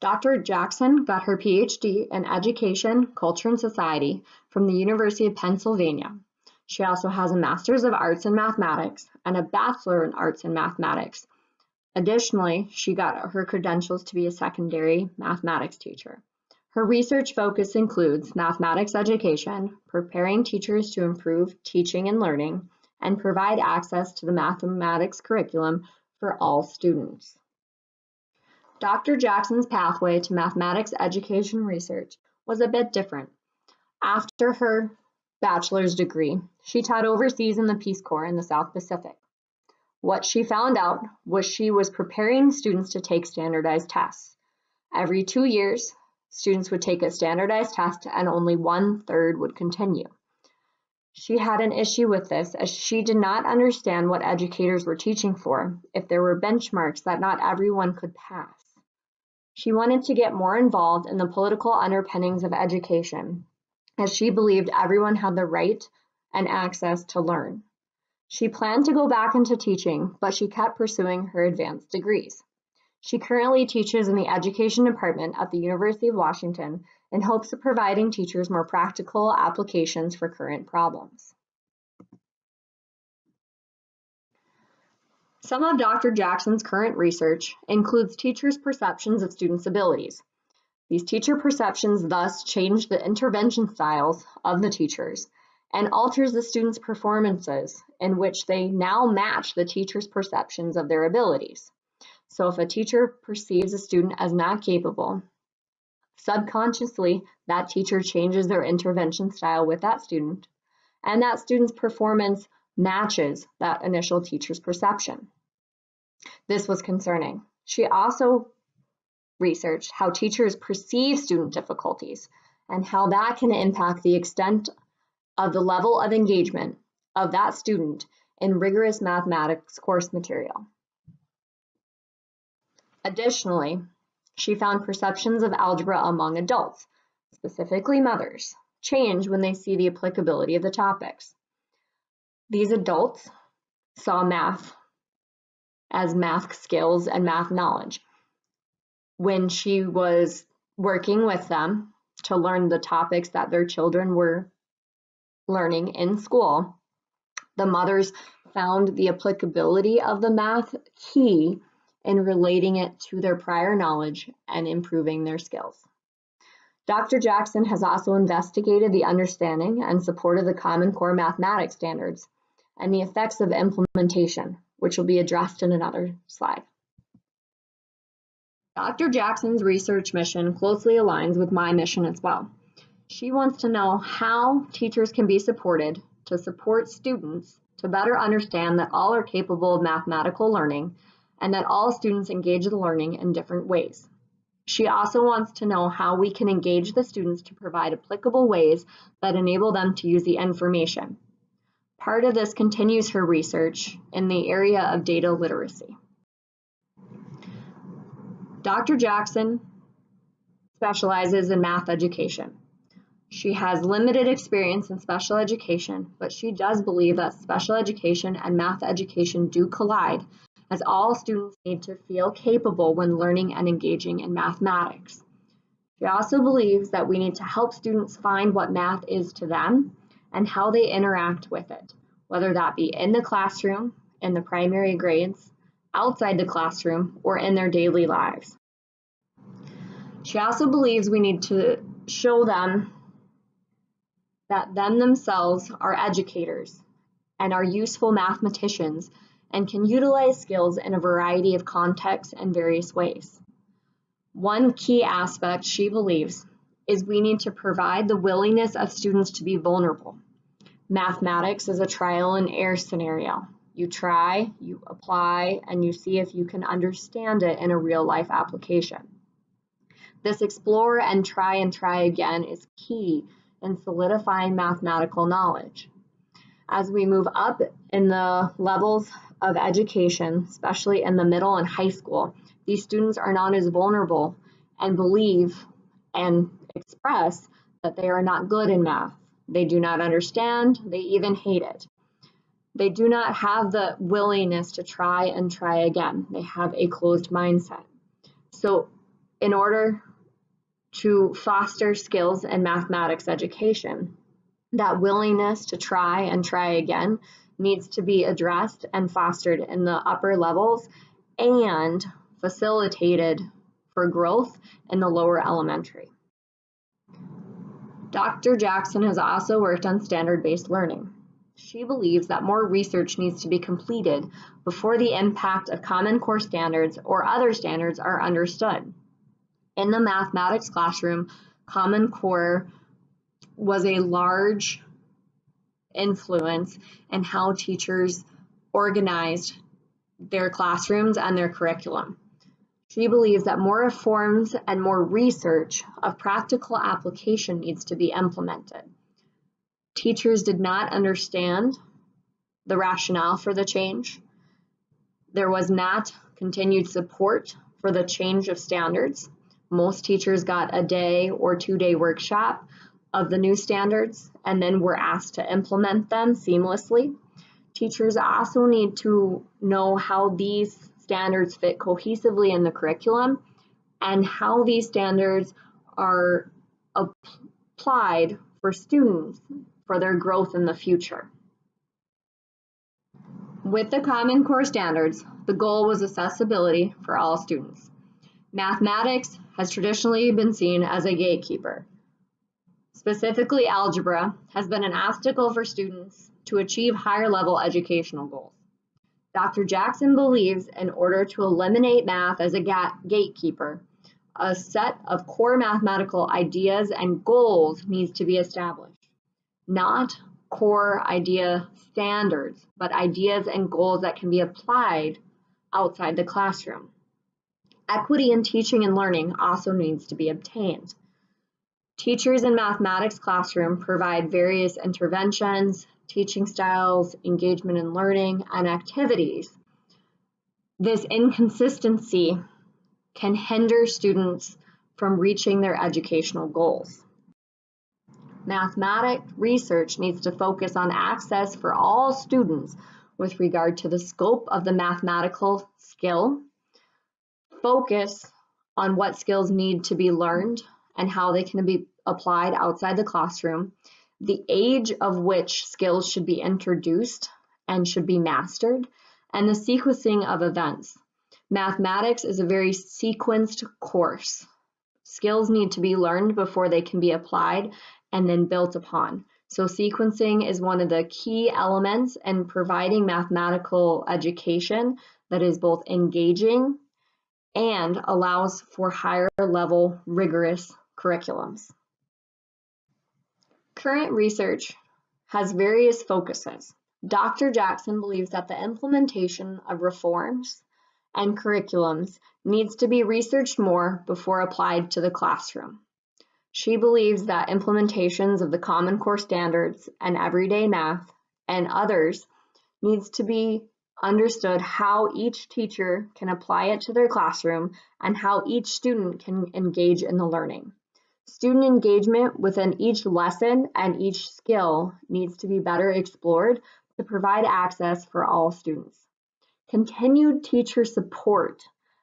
Dr. Jackson got her PhD in Education, Culture, and Society from the University of Pennsylvania. She also has a Master's of Arts in Mathematics and a Bachelor in Arts in Mathematics. Additionally, she got her credentials to be a secondary mathematics teacher. Her research focus includes mathematics education, preparing teachers to improve teaching and learning, and provide access to the mathematics curriculum for all students. Dr. Jackson's pathway to mathematics education research was a bit different. After her bachelor's degree, she taught overseas in the Peace Corps in the South Pacific. What she found out was she was preparing students to take standardized tests. Every 2 years, students would take a standardized test and only 1/3 would continue. She had an issue with this as she did not understand what educators were teaching for if there were benchmarks that not everyone could pass. She wanted to get more involved in the political underpinnings of education, as she believed everyone had the right and access to learn. She planned to go back into teaching, but she kept pursuing her advanced degrees. She currently teaches in the Education Department at the University of Washington in hopes of providing teachers more practical applications for current problems. Some of Dr. Jackson's current research includes teachers' perceptions of students' abilities. These teacher perceptions thus change the intervention styles of the teachers and alters the students' performances in which they now match the teacher's perceptions of their abilities. So if a teacher perceives a student as not capable, subconsciously that teacher changes their intervention style with that student, and that student's performance matches that initial teacher's perception. This was concerning. She also researched how teachers perceive student difficulties and how that can impact the extent of the level of engagement of that student in rigorous mathematics course material. Additionally, she found perceptions of algebra among adults, specifically mothers, change when they see the applicability of the topics. These adults saw math as math skills and math knowledge. When she was working with them to learn the topics that their children were learning in school, the mothers found the applicability of the math key in relating it to their prior knowledge and improving their skills. Dr. Jackson has also investigated the understanding and support of the Common Core mathematics standards and the effects of implementation, which will be addressed in another slide. Dr. Jackson's research mission closely aligns with my mission as well. She wants to know how teachers can be supported to support students to better understand that all are capable of mathematical learning and that all students engage in learning in different ways. She also wants to know how we can engage the students to provide applicable ways that enable them to use the information. Part of this continues her research in the area of data literacy. Dr. Jackson specializes in math education. She has limited experience in special education, but she does believe that special education and math education do collide, as all students need to feel capable when learning and engaging in mathematics. She also believes that we need to help students find what math is to them and how they interact with it, whether that be in the classroom, in the primary grades, outside the classroom, or in their daily lives. She also believes we need to show them that themselves are educators and are useful mathematicians and can utilize skills in a variety of contexts and various ways. One key aspect she believes is we need to provide the willingness of students to be vulnerable. Mathematics is a trial and error scenario. You try, you apply, and you see if you can understand it in a real life application. This explore and try again is key in solidifying mathematical knowledge. As we move up in the levels of education, especially in the middle and high school, these students are not as vulnerable and believe and express that they are not good in math. They do not understand, they even hate it. They do not have the willingness to try and try again. They have a closed mindset. So in order to foster skills in mathematics education, that willingness to try and try again needs to be addressed and fostered in the upper levels and facilitated for growth in the lower elementary. Dr. Jackson has also worked on standard-based learning. She believes that more research needs to be completed before the impact of Common Core standards or other standards are understood. In the mathematics classroom, Common Core was a large influence in how teachers organized their classrooms and their curriculum. She believes that more reforms and more research of practical application needs to be implemented. Teachers did not understand the rationale for the change. There was not continued support for the change of standards. Most teachers got a day or 2-day workshop of the new standards and then were asked to implement them seamlessly. Teachers also need to know how these standards fit cohesively in the curriculum and how these standards are applied for students for their growth in the future. With the Common Core standards, the goal was accessibility for all students. Mathematics has traditionally been seen as a gatekeeper. Specifically, algebra has been an obstacle for students to achieve higher level educational goals. Dr. Jackson believes in order to eliminate math as a gatekeeper, a set of core mathematical ideas and goals needs to be established. Not core idea standards, but ideas and goals that can be applied outside the classroom. Equity in teaching and learning also needs to be obtained. Teachers in mathematics classroom provide various interventions, teaching styles, engagement in learning, and activities. This inconsistency can hinder students from reaching their educational goals. Mathematics research needs to focus on access for all students with regard to the scope of the mathematical skill, focus on what skills need to be learned and how they can be applied outside the classroom, the age of which skills should be introduced and should be mastered, and the sequencing of events. Mathematics is a very sequenced course. Skills need to be learned before they can be applied and then built upon. So sequencing is one of the key elements in providing mathematical education that is both engaging and allows for higher level rigorous curriculums. Current research has various focuses. Dr. Jackson believes that the implementation of reforms and curriculums needs to be researched more before applied to the classroom. She believes that implementations of the Common Core standards and everyday math and others needs to be understood how each teacher can apply it to their classroom and how each student can engage in the learning. Student engagement within each lesson and each skill needs to be better explored to provide access for all students. Continued teacher support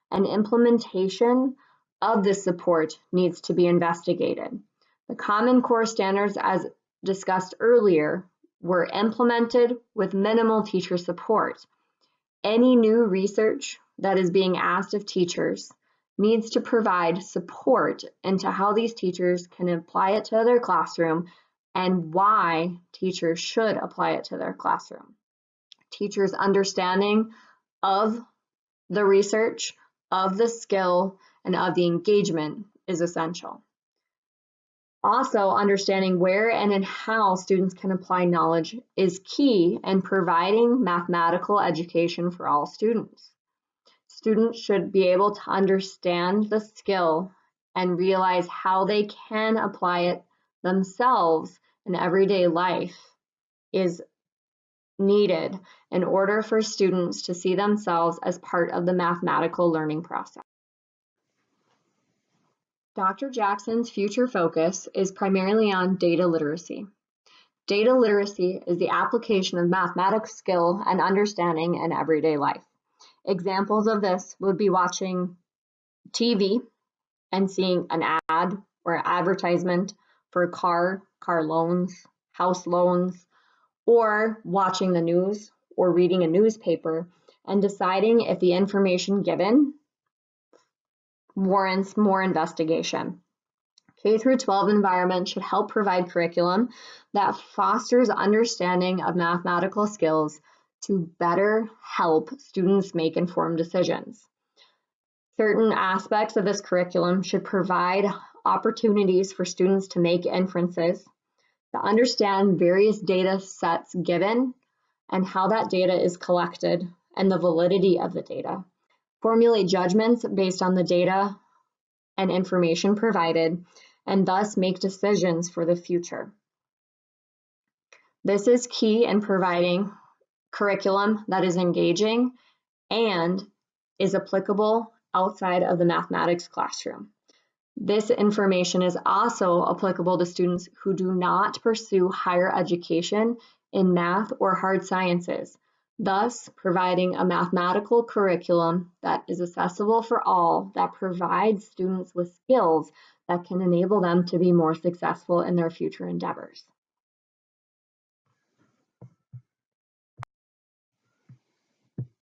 and implementation of this support needs to be investigated. The Common Core standards, as discussed earlier, were implemented with minimal teacher support. Any new research that is being asked of teachers needs to provide support into how these teachers can apply it to their classroom and why teachers should apply it to their classroom. Teachers' understanding of the research, of the skill, and of the engagement is essential. Also, understanding where and in how students can apply knowledge is key in providing mathematical education for all students. Students should be able to understand the skill and realize how they can apply it themselves in everyday life is needed in order for students to see themselves as part of the mathematical learning process. Dr. Jackson's future focus is primarily on data literacy. Data literacy is the application of mathematics skill and understanding in everyday life. Examples of this would be watching TV, and seeing an ad or advertisement for car loans, house loans, or watching the news or reading a newspaper and deciding if the information given warrants more investigation. K through 12 environment should help provide curriculum that fosters understanding of mathematical skills to better help students make informed decisions. Certain aspects of this curriculum should provide opportunities for students to make inferences, to understand various data sets given and how that data is collected and the validity of the data, formulate judgments based on the data and information provided, and thus make decisions for the future. This is key in providing curriculum that is engaging and is applicable outside of the mathematics classroom. This information is also applicable to students who do not pursue higher education in math or hard sciences, thus providing a mathematical curriculum that is accessible for all, that provides students with skills that can enable them to be more successful in their future endeavors.